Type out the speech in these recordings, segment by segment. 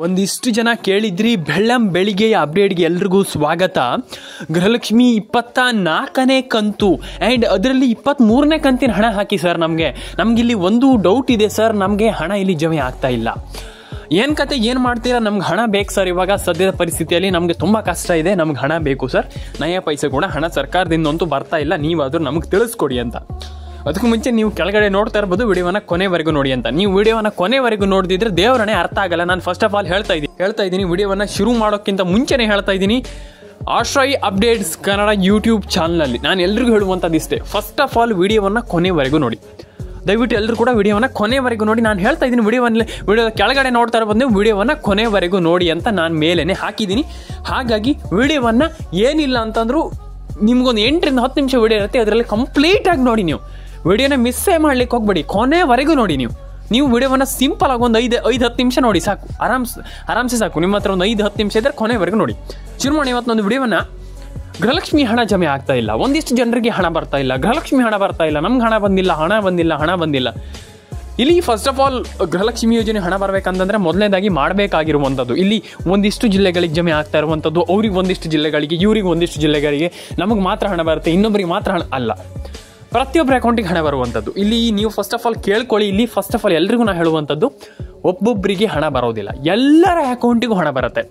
ಒಂದಿಷ್ಟು ಜನ ಕೇಳಿದ್ರಿ ಬೆಳಿಗ್ಗೆಯ ಅಪ್ಡೇಟ್ಗೆ ಎಲ್ರಿಗೂ ಸ್ವಾಗತ. ಗೃಹಲಕ್ಷ್ಮಿ 24ನೇ ಕಂತು ಆ್ಯಂಡ್ ಅದರಲ್ಲಿ 23ನೇ ಕಂತಿನ ಹಣ ಹಾಕಿ ಸರ್. ನಮಗಿಲ್ಲಿ ಒಂದು ಡೌಟ್ ಇದೆ ಸರ್, ನಮಗೆ ಹಣ ಇಲ್ಲಿ ಜಮೆ ಆಗ್ತಾ ಇಲ್ಲ. ಏನು ಕತೆ, ಏನು ಮಾಡ್ತೀರಾ? ನಮ್ಗೆ ಹಣ ಬೇಕು ಸರ್. ಇವಾಗ ಸದ್ಯದ ಪರಿಸ್ಥಿತಿಯಲ್ಲಿ ನಮಗೆ ತುಂಬ ಕಷ್ಟ ಇದೆ, ನಮ್ಗೆ ಹಣ ಬೇಕು ಸರ್. ನಯ ಪೈಸೆ ಕೂಡ ಹಣ ಸರ್ಕಾರದಿಂದಂತೂ ಬರ್ತಾ ಇಲ್ಲ, ನೀವಾದರೂ ನಮಗೆ ತಿಳಿಸ್ಕೊಡಿ ಅಂತ. ಅದಕ್ಕೂ ಮುಂಚೆ ನೀವು ಕೆಳಗಡೆ ನೋಡ್ತಾ ಇರ್ಬೋದು, ವಿಡಿಯೋನ ಕೊನೆವರೆಗೂ ನೋಡಿ ಅಂತ. ನೀವು ವಿಡಿಯೋನ ಕೊನೆವರೆಗೂ ನೋಡಿದ್ರೆ ದೇವರನೇ ಅರ್ಥ ಆಗಲ್ಲ. ನಾನು ಫಸ್ಟ್ ಆಫ್ ಆಲ್ ಹೇಳ್ತಾ ಇದ್ದೀನಿ ವಿಡಿಯೋವನ್ನು ಶುರು ಮಾಡೋಕ್ಕಿಂತ ಮುಂಚೆನೇ ಹೇಳ್ತಾ ಇದ್ದೀನಿ, ಆಶ್ರಯ್ ಅಪ್ಡೇಟ್ಸ್ ಕನ್ನಡ ಯೂಟ್ಯೂಬ್ ಚಾನಲಲ್ಲಿ ನಾನು ಎಲ್ರಿಗೂ ಹೇಳುವಂಥದ್ದು ಇಷ್ಟೇ, ಫಸ್ಟ್ ಆಫ್ ಆಲ್ ವಿಡಿಯೋವನ್ನು ಕೊನೆವರೆಗೂ ನೋಡಿ. ದಯವಿಟ್ಟು ಎಲ್ಲರೂ ಕೂಡ ವಿಡಿಯೋವನ್ನು ಕೊನೆವರೆಗೂ ನೋಡಿ. ನಾನು ಹೇಳ್ತಾ ಇದ್ದೀನಿ ವಿಡಿಯೋದ ಕೆಳಗಡೆ ನೋಡ್ತಾ ಇರ್ಬೋದು, ವಿಡಿಯೋವನ್ನು ಕೊನೆವರೆಗೂ ನೋಡಿ ಅಂತ ನಾನು ಮೇಲೇನೆ ಹಾಕಿದ್ದೀನಿ. ಹಾಗಾಗಿ ವಿಡಿಯೋವನ್ನು ಏನಿಲ್ಲ ಅಂತಂದ್ರೂ ನಿಮ್ಗೊಂದು 8 ರಿಂದ 10 ನಿಮಿಷ ವಿಡಿಯೋ ಇರುತ್ತೆ, ಅದರಲ್ಲಿ ಕಂಪ್ಲೀಟಾಗಿ ನೋಡಿ. ನೀವು ವಿಡಿಯೋನ ಮಿಸ್ಸೇ ಮಾಡ್ಲಿಕ್ಕೆ ಹೋಗ್ಬೇಡಿ, ಕೊನೆವರೆಗೂ ನೋಡಿ. ನೀವು ವಿಡಿಯೋವನ್ನು ಸಿಂಪಲ್ ಆಗಿ ಒಂದು 5-10 ನಿಮಿಷ ನೋಡಿ ಸಾಕು, ಆರಾಮ್ಸೆ ಸಾಕು. ನಿಮ್ಮ ಹತ್ರ ಒಂದು 5-10 ನಿಮಿಷ ಇದ್ದರೆ ಕೊನೆವರೆಗೂ ನೋಡಿ. ಶುರು ಮಾಡಿ ಇವತ್ತೊಂದು ವಿಡಿಯೋವನ್ನು. ಗೃಹಲಕ್ಷ್ಮಿ ಹಣ ಜಮೆ ಆಗ್ತಾ ಇಲ್ಲ, ಒಂದಿಷ್ಟು ಜನರಿಗೆ ಹಣ ಬರ್ತಾ ಇಲ್ಲ, ಗೃಹಲಕ್ಷ್ಮಿ ಹಣ ಬರ್ತಾ ಇಲ್ಲ, ನಮ್ಗೆ ಹಣ ಬಂದಿಲ್ಲ. ಇಲ್ಲಿ ಫಸ್ಟ್ ಆಫ್ ಆಲ್ ಗೃಹಲಕ್ಷ್ಮಿ ಯೋಜನೆ ಹಣ ಬರಬೇಕಂತಂದ್ರೆ ಮೊದಲನೇದಾಗಿ ಮಾಡಬೇಕಾಗಿರುವಂಥದ್ದು, ಇಲ್ಲಿ ಒಂದಿಷ್ಟು ಜಿಲ್ಲೆಗಳಿಗೆ ಜಮೆ ಆಗ್ತಾ ಇರುವಂಥದ್ದು, ಅವ್ರಿಗೆ ಒಂದಿಷ್ಟು ಜಿಲ್ಲೆಗಳಿಗೆ, ಇವ್ರಿಗೆ ಒಂದಿಷ್ಟು ಜಿಲ್ಲೆಗಳಿಗೆ, ನಮಗೆ ಮಾತ್ರ ಹಣ ಬರುತ್ತೆ, ಇನ್ನೊಬ್ಬರಿಗೆ ಮಾತ್ರ ಹಣ ಅಲ್ಲ, ಪ್ರತಿಯೊಬ್ಬರ ಅಕೌಂಟಿಗೆ ಹಣ ಬರುವಂಥದ್ದು. ಇಲ್ಲಿ ನೀವು ಫಸ್ಟ್ ಆಫ್ ಆಲ್ ಕೇಳ್ಕೊಳ್ಳಿ. ಇಲ್ಲಿ ಫಸ್ಟ್ ಆಫ್ ಆಲ್ ಎಲ್ರಿಗೂ ನಾನು ಹೇಳುವಂಥದ್ದು, ಒಬ್ಬೊಬ್ಬರಿಗೆ ಹಣ ಬರೋದಿಲ್ಲ, ಎಲ್ಲರ ಅಕೌಂಟಿಗೂ ಹಣ ಬರುತ್ತೆ.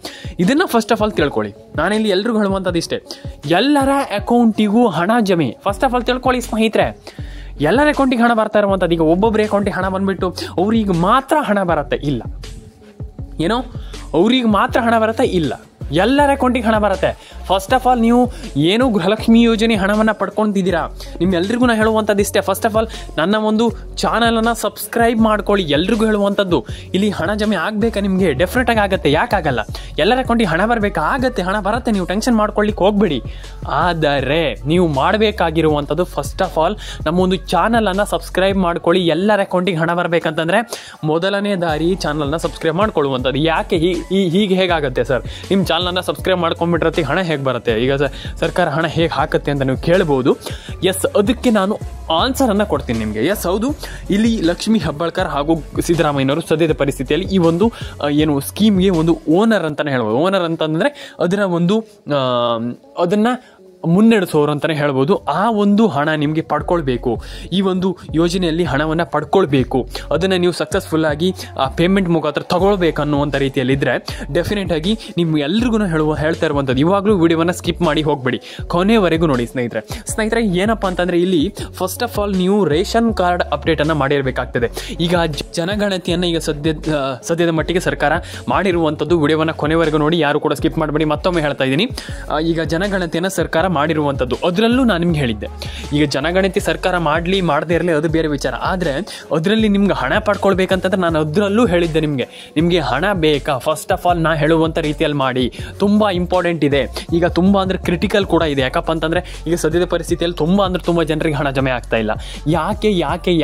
ಇದನ್ನು ಫಸ್ಟ್ ಆಫ್ ಆಲ್ ತಿಳ್ಕೊಳ್ಳಿ. ನಾನಿಲ್ಲಿ ಎಲ್ರಿಗೂ ಹೇಳುವಂಥದ್ದು ಇಷ್ಟೇ, ಎಲ್ಲರ ಅಕೌಂಟಿಗೂ ಹಣ ಜಮೆ ಫಸ್ಟ್ ಆಫ್ ಆಲ್ ತಿಳ್ಕೊಳ್ಳಿ ಸ್ನೇಹಿತರೆ. ಎಲ್ಲರ ಅಕೌಂಟಿಗೆ ಹಣ ಬರ್ತಾ ಇರುವಂಥದ್ದು. ಈಗ ಒಬ್ಬೊಬ್ಬರ ಅಕೌಂಟಿಗೆ ಹಣ ಬಂದುಬಿಟ್ಟು ಅವ್ರಿಗೆ ಮಾತ್ರ ಹಣ ಬರುತ್ತೆ ಇಲ್ಲ, ಏನೋ ಅವ್ರಿಗೆ ಮಾತ್ರ ಹಣ ಬರುತ್ತೆ ಇಲ್ಲ, ಎಲ್ಲರ ಅಕೌಂಟಿಗೆ ಹಣ ಬರುತ್ತೆ. ಫಸ್ಟ್ ಆಫ್ ಆಲ್ ನೀವು ಏನು ಗೃಹಲಕ್ಷ್ಮಿ ಯೋಜನೆ ಹಣವನ್ನು ಪಡ್ಕೊತಿದ್ದೀರಾ, ನಿಮ್ಮೆಲ್ರಿಗೂ ನಾನು ಹೇಳುವಂಥದ್ದು ಇಷ್ಟೇ, ಫಸ್ಟ್ ಆಫ್ ಆಲ್ ನನ್ನ ಒಂದು ಚಾನಲನ್ನು ಸಬ್ಸ್ಕ್ರೈಬ್ ಮಾಡ್ಕೊಳ್ಳಿ. ಎಲ್ರಿಗೂ ಹೇಳುವಂಥದ್ದು, ಇಲ್ಲಿ ಹಣ ಜಮೆ ಆಗಬೇಕಾ ನಿಮಗೆ? ಡೆಫಿನೆಟಾಗಿ ಆಗುತ್ತೆ, ಯಾಕಾಗಲ್ಲ? ಎಲ್ಲರ ಅಕೌಂಟಿಗೆ ಹಣ ಬರಬೇಕಾ? ಆಗುತ್ತೆ, ಹಣ ಬರುತ್ತೆ, ನೀವು ಟೆನ್ಷನ್ ಮಾಡ್ಕೊಳ್ಳಿಕ್ಕೆ ಹೋಗ್ಬೇಡಿ. ಆದರೆ ನೀವು ಮಾಡಬೇಕಾಗಿರುವಂಥದ್ದು ಫಸ್ಟ್ ಆಫ್ ಆಲ್ ನಮ್ಮ ಒಂದು ಚಾನಲನ್ನು ಸಬ್ಸ್ಕ್ರೈಬ್ ಮಾಡ್ಕೊಳ್ಳಿ. ಎಲ್ಲರ ಅಕೌಂಟಿಗೆ ಹಣ ಬರಬೇಕಂತಂದರೆ ಮೊದಲನೇ ದಾರಿ ಚಾನಲ್ನ ಸಬ್ಸ್ಕ್ರೈಬ್ ಮಾಡ್ಕೊಳ್ಳುವಂಥದ್ದು. ಯಾಕೆ ಹೀಗೆ ಹೇಗಾಗುತ್ತೆ ಸರ್? ನಿಮ್ಮ ಚಾನಲನ್ನು ಸಬ್ಸ್ಕ್ರೈಬ್ ಮಾಡ್ಕೊಂಡ್ಬಿಟ್ರೆ ಹಣ ಹೇಗೆ ಬರುತ್ತೆ? ಈಗ ಸರ್ಕಾರ ಹಣ ಹೇಗೆ ಹಾಕುತ್ತೆ ಅಂತ ನೀವು ಕೇಳ್ಬೋದು. ಎಸ್, ಅದಕ್ಕೆ ನಾನು ಆನ್ಸರನ್ನು ಕೊಡ್ತೀನಿ ನಿಮಗೆ. ಎಸ್, ಹೌದು, ಇಲ್ಲಿ ಲಕ್ಷ್ಮೀ ಹೆಬ್ಬಾಳ್ಕರ್ ಹಾಗೂ ಸಿದ್ದರಾಮಯ್ಯನವರು ಸದ್ಯದ ಪರಿಸ್ಥಿತಿಯಲ್ಲಿ ಈ ಒಂದು ಏನು ಸ್ಕೀಮ್ಗೆ ಒಂದು ಓನರ್ ಅಂತಲೇ ಹೇಳ್ಬೋದು. ಓನರ್ ಅಂತಂದರೆ ಅದನ್ನು ಮುನ್ನಡೆಸೋರು ಅಂತಲೇ ಹೇಳ್ಬೋದು. ಆ ಒಂದು ಹಣ ನಿಮಗೆ ಪಡ್ಕೊಳ್ಬೇಕು, ಈ ಒಂದು ಯೋಜನೆಯಲ್ಲಿ ಹಣವನ್ನು ಪಡ್ಕೊಳ್ಬೇಕು, ಅದನ್ನು ನೀವು ಸಕ್ಸಸ್ಫುಲ್ಲಾಗಿ ಪೇಮೆಂಟ್ ಮುಖಾಂತರ ತಗೊಳ್ಬೇಕು ಅನ್ನುವಂಥ ರೀತಿಯಲ್ಲಿದ್ದರೆ ಡೆಫಿನೆಟಾಗಿ ನಿಮ್ಗೆ ಎಲ್ರಿಗೂ ಹೇಳ್ತಾ ಇರುವಂಥದ್ದು, ಇವಾಗಲೂ ವಿಡಿಯೋವನ್ನು ಸ್ಕಿಪ್ ಮಾಡಿ ಹೋಗಬೇಡಿ, ಕೊನೆವರೆಗೂ ನೋಡಿ ಸ್ನೇಹಿತರೆ. ಏನಪ್ಪ ಅಂತಂದರೆ ಇಲ್ಲಿ ಫಸ್ಟ್ ಆಫ್ ಆಲ್ ನೀವು ರೇಷನ್ ಕಾರ್ಡ್ ಅಪ್ಡೇಟನ್ನು ಮಾಡಿರಬೇಕಾಗ್ತದೆ. ಈಗ ಜನಗಣತಿಯನ್ನು ಈಗ ಸದ್ಯದ ಮಟ್ಟಿಗೆ ಸರ್ಕಾರ ಮಾಡಿರುವಂಥದ್ದು. ವಿಡಿಯೋವನ್ನು ಕೊನೆವರೆಗೂ ನೋಡಿ, ಯಾರು ಕೂಡ ಸ್ಕಿಪ್ ಮಾಡಬೇಡಿ. ಮತ್ತೊಮ್ಮೆ ಹೇಳ್ತಾ ಇದ್ದೀನಿ, ಈಗ ಜನಗಣತಿಯನ್ನು ಸರ್ಕಾರ ಮಾಡಿರುವಂಥದ್ದು. ಅದರಲ್ಲೂ ನಾನು ನಿಮ್ಗೆ ಹೇಳಿದ್ದೆ, ಈಗ ಜನಗಣತಿ ಸರ್ಕಾರ ಮಾಡದೇ ಇರಲಿ ಅದು ಬೇರೆ ವಿಚಾರ, ಆದರೆ ಅದರಲ್ಲಿ ನಿಮ್ಗೆ ಹಣ ಪಡ್ಕೊಳ್ಬೇಕಂತಂದ್ರೆ ನಾನು ಅದರಲ್ಲೂ ಹೇಳಿದ್ದೆ ನಿಮಗೆ ಹಣ ಬೇಕಾ? ಫಸ್ಟ್ ಆಫ್ ಆಲ್ ನಾ ಹೇಳುವಂಥ ರೀತಿಯಲ್ಲಿ ಮಾಡಿ, ತುಂಬ ಇಂಪಾರ್ಟೆಂಟ್ ಇದೆ. ಈಗ ತುಂಬ ಅಂದರೆ ಕ್ರಿಟಿಕಲ್ ಕೂಡ ಇದೆ. ಯಾಕಪ್ಪ ಅಂತಂದರೆ ಈಗ ಸದ್ಯದ ಪರಿಸ್ಥಿತಿಯಲ್ಲಿ ತುಂಬ ಜನರಿಗೆ ಹಣ ಜಮೆ ಆಗ್ತಾ ಇಲ್ಲ.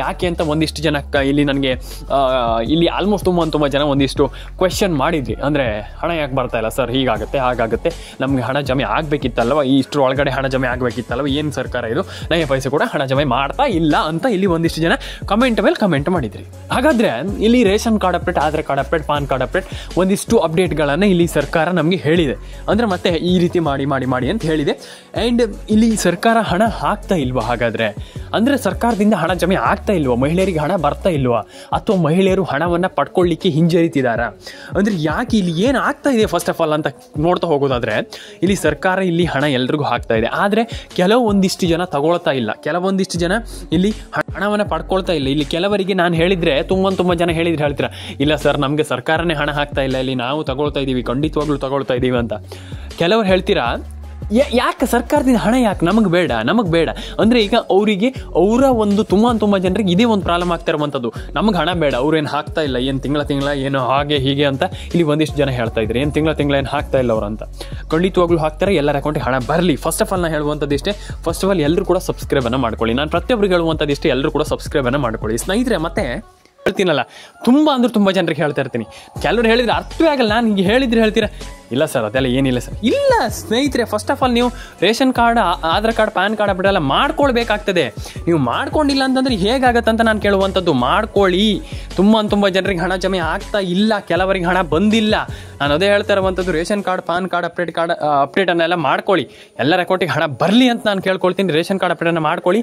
ಯಾಕೆ ಅಂತ ಒಂದಿಷ್ಟು ಜನ ಇಲ್ಲಿ ನನಗೆ ಇಲ್ಲಿ ಆಲ್ಮೋಸ್ಟ್ ತುಂಬ ಜನ ಒಂದಿಷ್ಟು ಕ್ವೆಶ್ಚನ್ ಮಾಡಿದ್ರಿ. ಅಂದರೆ ಹಣ ಯಾಕೆ ಬರ್ತಾ ಇಲ್ಲ ಸರ್, ಹೀಗಾಗುತ್ತೆ ಹಾಗಾಗುತ್ತೆ, ನಮಗೆ ಹಣ ಜಮೆ ಆಗಬೇಕಿತ್ತಲ್ವ, ಇಷ್ಟರ ಒಳಗಡೆ ಹಣ ಜಮೆ ಆಗಬೇಕಿತ್ತಲ್ವ, ಏನು ಸರ್ಕಾರ ಇದು, ನಯ ಪೈಸೆ ಕೂಡ ಹಣ ಜಮೆ ಮಾಡ್ತಾ ಇಲ್ಲ ಅಂತ ಇಲ್ಲಿ ಒಂದಿಷ್ಟು ಜನ ಕಮೆಂಟ್ ಮೇಲೆ ಕಮೆಂಟ್ ಮಾಡಿದ್ರಿ. ಹಾಗಾದರೆ ಇಲ್ಲಿ ration card update, Aadhaar card update, PAN card update, ಒಂದಿಷ್ಟು ಅಪ್ಡೇಟ್ಗಳನ್ನು ಇಲ್ಲಿ ಸರ್ಕಾರ ನಮಗೆ ಹೇಳಿದೆ. ಅಂದರೆ ಮತ್ತೆ ಈ ರೀತಿ ಮಾಡಿ ಅಂತ ಹೇಳಿದೆ. ಆ್ಯಂಡ್ ಇಲ್ಲಿ ಸರ್ಕಾರ ಹಣ ಹಾಕ್ತಾ ಇಲ್ವಾ? ಹಾಗಾದರೆ ಅಂದರೆ ಸರ್ಕಾರದಿಂದ ಹಣ ಜಮೆ ಆಗ್ತಾ ಇಲ್ವಾ? ಮಹಿಳೆಯರಿಗೆ ಹಣ ಬರ್ತಾ ಇಲ್ವಾ? ಅಥವಾ ಮಹಿಳೆಯರು ಹಣವನ್ನು ಪಡ್ಕೊಳ್ಳಿಕ್ಕೆ ಹಿಂಜರಿತಿದ್ದಾರಾ? ಅಂದರೆ ಯಾಕೆ ಇಲ್ಲಿ ಏನು ಆಗ್ತಾ ಇದೆ ಫಸ್ಟ್ ಆಫ್ ಆಲ್ ಅಂತ ನೋಡ್ತಾ ಹೋಗೋದಾದರೆ, ಇಲ್ಲಿ ಸರ್ಕಾರ ಇಲ್ಲಿ ಹಣ ಎಲ್ರಿಗೂ ಹಾಕ್ತಾ ಇದೆ, ಆದರೆ ಕೆಲವೊಂದಿಷ್ಟು ಜನ ತಗೊಳ್ತಾ ಇಲ್ಲ, ಕೆಲವೊಂದಿಷ್ಟು ಜನ ಇಲ್ಲಿ ಹಣವನ್ನು ಪಡ್ಕೊಳ್ತಾ ಇಲ್ಲ. ಇಲ್ಲಿ ಕೆಲವರಿಗೆ ನಾನು ಹೇಳಿದರೆ ತುಂಬ ಜನ ಹೇಳ್ತೀರಾ, ಇಲ್ಲ ಸರ್ ನಮಗೆ ಸರ್ಕಾರನೇ ಹಣ ಹಾಕ್ತಾ ಇಲ್ಲ, ಇಲ್ಲಿ ನಾವು ತಗೊಳ್ತಾ ಇದ್ದೀವಿ, ಖಂಡಿತವಾಗ್ಲೂ ತಗೊಳ್ತಾ ಇದ್ದೀವಿ ಅಂತ ಕೆಲವರು ಹೇಳ್ತೀರಾ. ಯಾಕೆ ಸರ್ಕಾರದಿಂದ ಹಣ ಯಾಕೆ ನಮಗೆ ಬೇಡ ಅಂದರೆ ಈಗ ಅವರಿಗೆ ಅವರ ಒಂದು ತುಂಬ ಜನರಿಗೆ ಇದೇ ಒಂದು ಪ್ರಾಬ್ಲಮ್ ಆಗ್ತಾ ಇರುವಂಥದ್ದು, ನಮಗೆ ಹಣ ಬೇಡ, ಅವ್ರೇನು ಹಾಕ್ತಾ ಇಲ್ಲ, ಏನು ತಿಂಗಳ ಏನೋ ಹಾಗೆ ಹೀಗೆ ಅಂತ ಇಲ್ಲಿ ಒಂದಿಷ್ಟು ಜನ ಹೇಳ್ತಾ ಇದ್ದಾರೆ. ಏನು ತಿಂಗಳ ಏನು ಹಾಕ್ತಾ ಇಲ್ಲ ಅವರು ಅಂತ. ಖಂಡಿತವಾಗ್ಲೂ ಹಾಕ್ತಾರೆ, ಎಲ್ಲರ ಅಕೌಂಟಿಗೆ ಹಣ ಬರಲಿ. ಫಸ್ಟ್ ಆಫ್ ಆಲ್ ನಾನು ಹೇಳುವಂಥದ್ದು ಇಷ್ಟೇ, ಫಸ್ಟ್ ಆಫ್ ಆಲ್ ಎಲ್ಲರೂ ಕೂಡ ಸಬ್ಸ್ಕ್ರೈಬನ್ನು ಮಾಡ್ಕೊಳ್ಳಿ. ನಾನು ಪ್ರತಿಯೊಬ್ಬರಿಗೆ ಹೇಳುವಂಥದ್ದು ಇಷ್ಟೇ, ಎಲ್ಲರೂ ಕೂಡ ಸಬ್ಸ್ಕ್ರೈಬನ್ನು ಮಾಡ್ಕೊಳ್ಳಿ ಸ್ನೇಹಿತರೆ. ಮತ್ತೆ ಹೇಳ್ತೀನಲ್ಲ, ತುಂಬ ಜನರಿಗೆ ಹೇಳ್ತಾ ಇರ್ತೀನಿ, ಕೆಲವರು ಹೇಳಿದ್ರೆ ಅರ್ಥವೇ ಆಗಲ್ಲ, ನಾನು ಈಗ ಹೇಳಿದ್ರೆ ಹೇಳ್ತೀರಾ ಇಲ್ಲ ಸರ್ ಅದೆಲ್ಲ ಏನಿಲ್ಲ ಸರ್. ಇಲ್ಲ ಸ್ನೇಹಿತರೆ, ಫಸ್ಟ್ ಆಫ್ ಆಲ್ ನೀವು ration card, Aadhaar card, PAN card update ಎಲ್ಲ ಮಾಡ್ಕೊಳ್ಬೇಕಾಗ್ತದೆ. ನೀವು ಮಾಡ್ಕೊಂಡಿಲ್ಲ ಅಂತಂದ್ರೆ ಹೇಗಾಗತ್ತೆ ಅಂತ ನಾನು ಕೇಳುವಂಥದ್ದು. ಮಾಡ್ಕೊಳ್ಳಿ. ತುಂಬ ಜನರಿಗೆ ಹಣ ಜಮೆ ಆಗ್ತಾ ಇಲ್ಲ, ಕೆಲವರಿಗೆ ಹಣ ಬಂದಿಲ್ಲ. ನಾನು ಅದೇ ಹೇಳ್ತಾ ಇರುವಂಥದ್ದು, ರೇಷನ್ ಕಾರ್ಡ್, ಪಾನ್ ಕಾರ್ಡ್ ಅಪ್ಡೇಟನ್ನೆಲ್ಲ ಮಾಡ್ಕೊಳ್ಳಿ. ಎಲ್ಲರ ಅಕೌಂಟಿಗೆ ಹಣ ಬರಲಿ ಅಂತ ನಾನು ಕೇಳ್ಕೊಳ್ತೀನಿ. ರೇಷನ್ ಕಾರ್ಡ್ ಅಪ್ಡೇಟನ್ನು ಮಾಡ್ಕೊಳ್ಳಿ,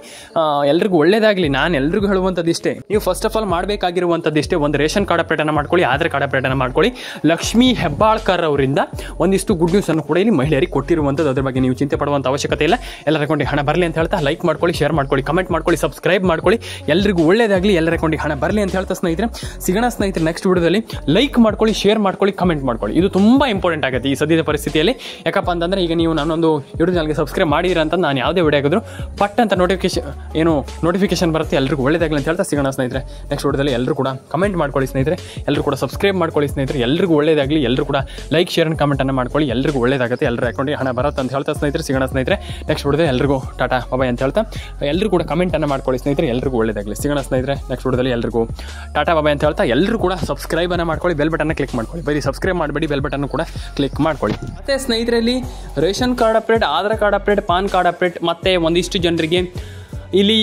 ಎಲ್ರಿಗೂ ಒಳ್ಳೇದಾಗಲಿ. ನಾನು ಎಲ್ರಿಗೂ ಹೇಳುವಂಥದ್ದು ಇಷ್ಟೇ, ನೀವು ಫಸ್ಟ್ ಆಫ್ ಆಲ್ ಮಾಡಬೇಕಾಗಿರುವಂಥದ್ದು ಇಷ್ಟೇ, ಒಂದು ರೇಷನ್ ಕಾರ್ಡ್ ಅಪ್ಡೇಟನ್ನು ಮಾಡ್ಕೊಳ್ಳಿ, ಆಧಾರ್ ಕಾರ್ಡ್ ಅಪ್ಡೇಟನ್ನು ಮಾಡ್ಕೊಳ್ಳಿ. ಲಕ್ಷ್ಮೀ ಹೆಬ್ಬಾಳ್ಕರ್ ಅವರಿಂದ ಒಂದಿಷ್ಟು ಗುಡ್ ನ್ಯೂಸ್ ಅನ್ನು ಕೂಡ ಇಲ್ಲಿ ಮಹಿಳೆಯರಿಗೆ ಕೊಟ್ಟಿರುವಂಥದ್ದು. ಅದ್ರ ಬಗ್ಗೆ ನೀವು ಚಿಂತೆ ಪಡುವಂಥ ಅವಶ್ಯಕತೆ ಇಲ್ಲ. ಎಲ್ಲರ ಅಕೌಂಟಿಗೆ ಹಣ ಬರಲಿ ಅಂತ ಹೇಳ್ತಾ ಲೈಕ್ ಮಾಡ್ಕೊಳ್ಳಿ, ಶೇರ್ ಮಾಡ್ಕೊಳ್ಳಿ, ಕಮೆಂಟ್ ಮಾಡ್ಕೊಳ್ಳಿ, ಸಬ್ಸ್ಕ್ರೈಬ್ ಮಾಡ್ಕೊಳ್ಳಿ. ಎಲ್ರಿಗೂ ಒಳ್ಳೇದಾಗಲಿ, ಎಲ್ಲರ ಅಕೌಂಟಿಗೆ ಹಣ ಬರಲಿ ಅಂತ ಹೇಳ್ತಾ ಸ್ನೇಹಿತರೆ ಸಿಗೋಣ ಸ್ನೇಹಿತರೆ ನೆಕ್ಸ್ಟ್ ವಿಡಿಯೋದಲ್ಲಿ. ಲೈಕ್ ಮಾಡ್ಕೊಳ್ಳಿ, ಶೇರ್ ಮಾಡ್ಕೊಳ್ಳಿ, ಕಮೆಂಟ್ ಮಾಡ್ಕೊಳ್ಳಿ. ಇದು ತುಂಬ ಇಂಪಾರ್ಟೆಂಟ್ ಆಗುತ್ತೆ ಈ ಸದ್ಯದ ಪರಿಸ್ಥಿತಿಯಲ್ಲಿ. ಯಾಕಪ್ಪ ಅಂತಂದರೆ ಈಗ ನೀವು ನಾನೊಂದು ಯೂಟ್ಯೂಬ್ ಚಾನಲ್ಗೆ ಸಬ್ಸ್ಕ್ರೈಬ್ ಮಾಡಿರ ಅಂತ ನಾನು ಯಾವುದೇ ವಿಡಿಯೋ ಆಗಿದ್ರು ಪಟ್ ಅಂತ ನೋಟಿಫಿಕೇಶನ್ ಬರುತ್ತೆ. ಎಲ್ರಿಗೂ ಒಳ್ಳೇದಾಗಲಿ ಅಂತ ಹೇಳ್ತಾ ಸಿಗೋಣ ಸ್ನೇಹಿತರೆ ನೆಕ್ಸ್ಟ್ ವಿಡಿಯೋದಲ್ಲಿ. ಎಲ್ಲರೂ ಕೂಡ ಕಮೆಂಟ್ ಮಾಡ್ಕೊಳ್ಳಿ ಸ್ನೇಹಿತರೆ, ಎಲ್ಲರೂ ಕೂಡ ಸಬ್ಸ್ಕ್ರೈಬ್ ಮಾಡ್ಕೊಳ್ಳಿ ಸ್ನೇಹಿತರೆ. ಎಲ್ರಿಗೂ ಒಳ್ಳೇದಾಗಲಿ, ಎಲ್ಲರೂ ಕೂಡ ಲೈಕ್ ಶೇರ್ ಕಮೆಂಟನ್ನು ಮಾಡ್ಕೊಳ್ಳಿ. ಎಲ್ರಿಗೂ ಒಳ್ಳೇದಾಗುತ್ತೆ, ಎಲ್ಲರ ಅಕೌಂಟಿಗೆ ಹಣ ಬರುತ್ತೆ ಅಂತ ಹೇಳ್ತಾ ಸ್ನೇಹಿತರೆ ಸಿಗೋಣ ಸ್ನೇಹಿತರೆ ನೆಕ್ಸ್ಟ್ ವಿಡಿಯೋದಲ್ಲಿ. ಎಲ್ಲರಿಗೂ ಟಾಟಾ ಬಾಯ್ ಅಂತ ಹೇಳ್ತಾ ಎಲ್ಲರೂ ಕೂಡ ಕಮೆಂಟನ್ನು ಮಾಡ್ಕೊಳ್ಳಿ ಸ್ನೇಹಿತರೆ. ಎಲ್ರಿಗೂ ಒಳ್ಳೇದಾಗಲಿ. ಸಿಗೋಣ ಸ್ನೇಹಿತರೆ ನೆಕ್ಸ್ಟ್ ವಿಡಿಯೋದಲ್ಲಿ. ಎಲ್ಲರಿಗೂ ಟಾಟಾ ಬಾಯ್ ಅಂತ ಹೇಳ್ತಾ ಎಲ್ಲರೂ ಕೂಡ ಸಬ್ಸ್ಕ್ರೈಬನ್ನು ಮಾಡ್ಕೊಳ್ಳಿ, ಬೆಲ್ ಬಟನ್ನ ಕ್ಲಿಕ್ ಮಾಡ್ಕೊಳ್ಳಿ. ಬರೀ ಸಬ್ಸ್ಕ್ರೈಬ್ ಮಾಡಬೇಡಿ, ಬೆಲ್ ಬಟನ್ನು ಕೂಡ ಕ್ಲಿಕ್ ಮಾಡ್ಕೊಳ್ಳಿ. ಮತ್ತು ಸ್ನೇಹಿತರಲ್ಲಿ ration card update, Aadhaar card update, PAN card update ಮತ್ತು ಒಂದಿಷ್ಟು ಜನರಿಗೆ ಇಲ್ಲಿ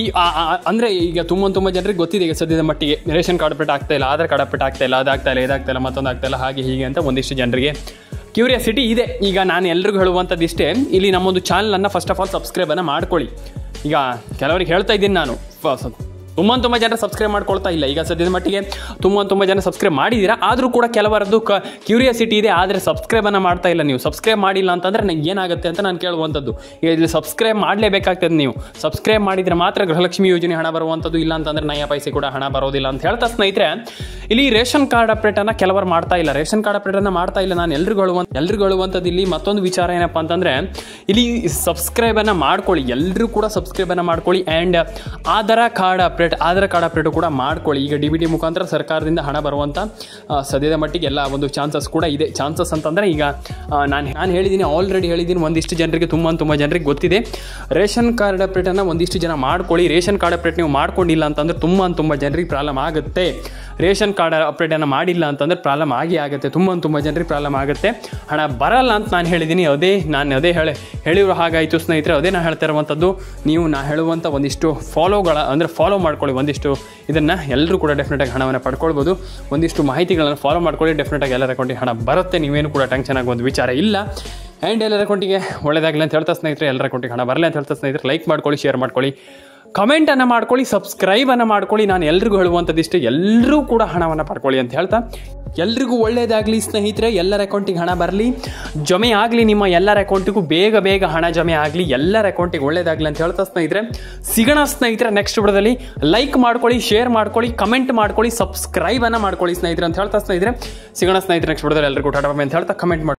ಅಂದರೆ ಈಗ ತುಂಬ ಜನರಿಗೆ ಗೊತ್ತಿದೆ ಈಗ ಸದ್ಯದ ಮಟ್ಟಿಗೆ ರೇಷನ್ ಕಾರ್ಡ್ ಅಪ್ಡೇಟ್ ಆಗ್ತಾ ಇಲ್ಲ, ಆಧಾರ್ ಕಾರ್ಡ್ ಅಪ್ಡೇಟ್ ಆಗ್ತಾ ಇಲ್ಲ, ಅದಾಗ್ತಾ ಇಲ್ಲ, ಇದಾಗ್ತಾ ಇಲ್ಲ, ಮತ್ತೊಂದು ಆಗ್ತಾ ಇಲ್ಲ, ಹಾಗೆ ಹೀಗೆ ಅಂತ ಒಂದಿಷ್ಟು ಜನರಿಗೆ ಕ್ಯೂರಿಯಾಸಿಟಿ ಇದೆ. ಈಗ ನಾನು ಎಲ್ರಿಗೂ ಹೇಳುವಂಥದ್ದು ಇಷ್ಟೇ, ಇಲ್ಲಿ ನಮ್ಮೊಂದು ಚಾನಲನ್ನು ಫಸ್ಟ್ ಆಫ್ ಆಲ್ ಸಬ್ಸ್ಕ್ರೈಬನ್ನು ಮಾಡ್ಕೊಳ್ಳಿ. ಈಗ ಕೆಲವರಿಗೆ ಹೇಳ್ತಾ ಇದ್ದೀನಿ ನಾನು, ತುಂಬ ಜನ ಸಬ್ಸ್ಕ್ರೈಬ್ ಮಾಡ್ಕೊಳ್ತಾ ಇಲ್ಲ. ಈಗ ಸದ್ಯದ ಮಟ್ಟಿಗೆ ತುಂಬ ಜನ ಸಬ್ಸ್ಕ್ರೈಬ್ ಮಾಡಿದ್ದೀರಾ, ಆದರೂ ಕೂಡ ಕೆಲವರದ್ದು ಕ್ಯೂರಿಯಾಸಿಟಿ ಇದೆ, ಆದರೆ ಸಬ್ಸ್ಕ್ರೈಬನ್ನು ಮಾಡ್ತಾ ಇಲ್ಲ. ನೀವು ಸಬ್ಸ್ಕ್ರೈಬ್ ಮಾಡಿಲ್ಲ ಅಂತಂದರೆ ನಂಗೆ ಏನಾಗುತ್ತೆ ಅಂತ ನಾನು ಕೇಳುವಂಥದ್ದು. ಈಗ ಇಲ್ಲಿ ಸಬ್ಸ್ಕ್ರೈಬ್ ಮಾಡಲೇಬೇಕಾಗ್ತದೆ. ನೀವು ಸಬ್ಸ್ಕ್ರೈಬ್ ಮಾಡಿದರೆ ಮಾತ್ರ ಗೃಹಲಕ್ಷ್ಮಿ ಯೋಜನೆ ಹಣ ಬರುವಂಥದ್ದು, ಇಲ್ಲ ಅಂತಂದರೆ ನಯ ಪೈಸೆ ಕೂಡ ಹಣ ಬರೋದಿಲ್ಲ ಅಂತ ಹೇಳ್ತಾ ಸ್ನೇಹಿತರೆ ಇಲ್ಲಿ ರೇಷನ್ ಕಾರ್ಡ್ ಅಪ್ಡೇಟನ್ನು ಕೆಲವರು ಮಾಡ್ತಾ ಇಲ್ಲ, ರೇಷನ್ ಕಾರ್ಡ್ ಅಪ್ಡೇಟನ್ನು ಮಾಡ್ತಾ ಇಲ್ಲ. ನಾನು ಎಲ್ರಿಗೂ ಹೇಳುವಂಥದ್ದು ಇಲ್ಲಿ ಮತ್ತೊಂದು ವಿಚಾರ ಏನಪ್ಪ ಅಂತಂದರೆ ಇಲ್ಲಿ ಸಬ್ಸ್ಕ್ರೈಬನ್ನು ಮಾಡ್ಕೊಳ್ಳಿ, ಎಲ್ಲರೂ ಕೂಡ ಸಬ್ಸ್ಕ್ರೈಬನ್ನು ಮಾಡ್ಕೊಳ್ಳಿ. ಆ್ಯಂಡ್ ಆಧಾರ್ ಕಾರ್ಡ್ ಅಪ್ಡೇಟು ಕೂಡ ಮಾಡ್ಕೊಳ್ಳಿ. ಈಗ DBT ಮುಖಾಂತರ ಸರ್ಕಾರದಿಂದ ಹಣ ಬರುವಂಥ ಸದ್ಯದ ಮಟ್ಟಿಗೆ ಎಲ್ಲ ಒಂದು ಚಾನ್ಸಸ್ ಕೂಡ ಇದೆ. ಚಾನ್ಸಸ್ ಅಂತಂದರೆ ಈಗ ನಾನು ಹೇಳಿದ್ದೀನಿ, ಆಲ್ರೆಡಿ ಹೇಳಿದ್ದೀನಿ, ಒಂದಿಷ್ಟು ಜನರಿಗೆ ತುಂಬ ಜನರಿಗೆ ಗೊತ್ತಿದೆ. ರೇಷನ್ ಕಾರ್ಡ್ ಅಪ್ಡೇಟನ್ನು ಒಂದಿಷ್ಟು ಜನ ಮಾಡ್ಕೊಳ್ಳಿ. ರೇಷನ್ ಕಾರ್ಡ್ ಅಪ್ಡೇಟ್ ನೀವು ಮಾಡ್ಕೊಂಡಿಲ್ಲ ಅಂತಂದರೆ ತುಂಬ ಜನರಿಗೆ ಪ್ರಾಬ್ಲಮ್ ಆಗುತ್ತೆ. ರೇಷನ್ ಕಾರ್ಡ್ ಅಪ್ಡೇಟನ್ನು ಮಾಡಿಲ್ಲ ಅಂತಂದರೆ ಪ್ರಾಬ್ಲಮ್ ಆಗುತ್ತೆ, ತುಂಬ ಜನರಿಗೆ ಪ್ರಾಬ್ಲಮ್ ಆಗುತ್ತೆ, ಹಣ ಬರಲ್ಲ ಅಂತ ನಾನು ಹೇಳಿದ್ದೀನಿ. ಅದೇ ಹೇಳಿರೋ ಹಾಗಾಯಿತು ಸ್ನೇಹಿತರೆ. ಅದೇ ನಾನು ಹೇಳ್ತಾ ಇರುವಂಥದ್ದು, ನೀವು ಹೇಳುವಂಥ ಒಂದಿಷ್ಟು ಫಾಲೋ ಮಾಡ್ಕೊಳ್ಳಿ. ಒಂದಿಷ್ಟು ಇದನ್ನು ಎಲ್ಲರೂ ಕೂಡ ಡೆಫಿನೆಟಾಗಿ ಹಣವನ್ನು ಪಡ್ಕೊಳ್ಬೋದು. ಒಂದಿಷ್ಟು ಮಾಹಿತಿಗಳನ್ನು ಫಾಲೋ ಮಾಡ್ಕೊಳ್ಳಿ, ಡೆಫಿನೆಟಾಗಿ ಎಲ್ಲರ ಅಕೌಂಟಿಗೆ ಹಣ ಬರುತ್ತೆ. ನೀವೇನು ಕೂಡ ಟೆನ್ಷನ್ ಆಗುವಂಥ ವಿಚಾರ ಇಲ್ಲ. ಆ್ಯಂಡ್ ಎಲ್ಲರ ಅಕೌಂಟಿಗೆ ಒಳ್ಳೆಯದಾಗಲಿ ಅಂತ ಹೇಳ್ತಾ ಸ್ನೇಹಿತರೆ, ಎಲ್ಲರ ಅಕೌಂಟಿಗೆ ಹಣ ಬರಲಿ ಅಂತ ಹೇಳ್ತಾ ಸ್ನೇಹಿತರೆ, ಲೈಕ್ ಮಾಡ್ಕೊಳ್ಳಿ, ಶೇರ್ ಮಾಡ್ಕೊಳ್ಳಿ, ಕಮೆಂಟನ್ನು ಮಾಡ್ಕೊಳ್ಳಿ, ಸಬ್ಸ್ಕ್ರೈಬನ್ನು ಮಾಡ್ಕೊಳ್ಳಿ. ನಾನು ಎಲ್ರಿಗೂ ಹೇಳುವಂಥದ್ದು ಇಷ್ಟೇ, ಎಲ್ಲರೂ ಕೂಡ ಹಣವನ್ನು ಪಡ್ಕೊಳ್ಳಿ ಅಂತ ಹೇಳ್ತಾ ಎಲ್ರಿಗೂ ಒಳ್ಳೆಯದಾಗಲಿ ಸ್ನೇಹಿತರೆ. ಎಲ್ಲರ ಅಕೌಂಟಿಗೆ ಹಣ ಬರಲಿ, ಜಮೆ ಆಗಲಿ, ನಿಮ್ಮ ಎಲ್ಲರ ಅಕೌಂಟಿಗೂ ಬೇಗ ಹಣ ಜಮೆ ಆಗಲಿ, ಎಲ್ಲರ ಅಕೌಂಟಿಗೆ ಒಳ್ಳೆಯದಾಗಲಿ ಅಂತ ಹೇಳ್ತಾ ಸ್ನೇಹಿತರೆ ಸಿಗೋಣ ಸ್ನೇಹಿತರೆ ನೆಕ್ಸ್ಟ್ ವಿಡಿಯೋದಲ್ಲಿ. ಲೈಕ್ ಮಾಡ್ಕೊಳ್ಳಿ, ಶೇರ್ ಮಾಡ್ಕೊಳ್ಳಿ, ಕಮೆಂಟ್ ಮಾಡ್ಕೊಳ್ಳಿ, ಸಬ್ಸ್ಕ್ರೈಬನ್ನು ಮಾಡ್ಕೊಳ್ಳಿ ಸ್ನೇಹಿತರೆ ಅಂತ ಹೇಳ್ತಾ ಸ್ನೇಹಿತರೆ ಸಿಗೋಣ ಸ್ನೇಹಿತರೆ ನೆಕ್ಸ್ಟ್ ವಿಡಿಯೋದಲ್ಲಿ. ಎಲ್ಲರಿಗೂ ಟಾಟಾ ಬಾಯ್ ಅಂತ ಹೇಳ್ತಾ ಕಮೆಂಟ್ ಮಾಡಿ.